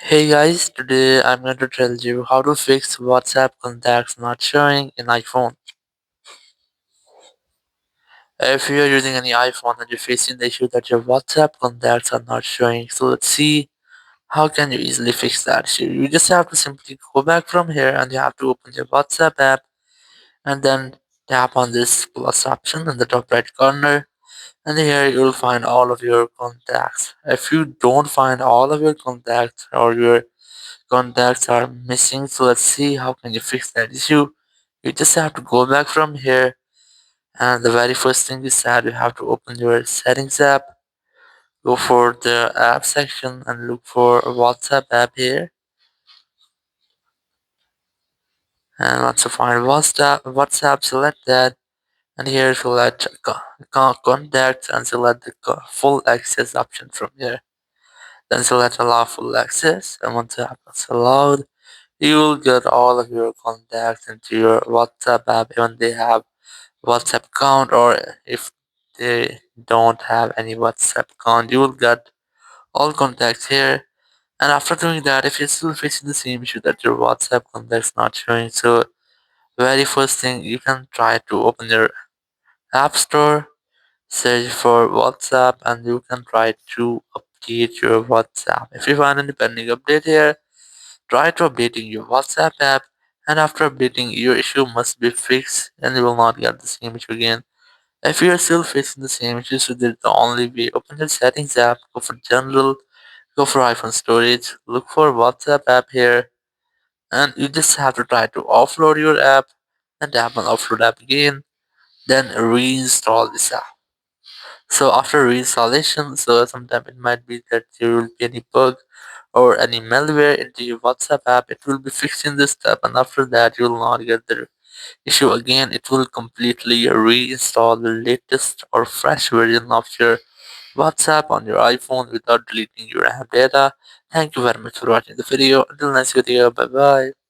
Hey guys, today I'm going to tell you how to fix WhatsApp contacts not showing in iPhone. If you're using any iPhone and you're facing the issue that your WhatsApp contacts are not showing, so let's see how can you easily fix that issue. You just have to simply go back from here and you have to open your WhatsApp app and then tap on this plus option in the top right corner, and here you'll find all of your contacts. If you don't find all of your contacts or your contacts are missing, so let's see how can you fix that issue. You just have to go back from here, and the very first thing is that you have to open your settings app, go for the app section and look for WhatsApp app here. And once you find WhatsApp, select that, and here select contacts and select the full access option from here. Then select allow full access, and once the app is allowed, you will get all of your contacts into your WhatsApp app even they have WhatsApp account, or if they don't have any WhatsApp account, you will get all contacts here. And after doing that, if you're still facing the same issue that your WhatsApp contacts not showing, so very first thing you can try to open your app store, search for WhatsApp, and you can try to update your WhatsApp. If you find any pending update here, try to updating your WhatsApp app, and after updating, your issue must be fixed and you will not get the same issue again. If you are still facing the same issue, so there's the only way, open your settings app, go for general, go for iPhone storage, look for WhatsApp app here, and you just have to try to offload your app and tap on offload app again, then reinstall this app. So after reinstallation, so sometimes it might be that there will be any bug or any malware into your WhatsApp app. It will be fixed in this step, and after that, you will not get the issue again. It will completely reinstall the latest or fresh version of your WhatsApp on your iPhone without deleting your app data. Thank you very much for watching the video. Until next video, bye bye.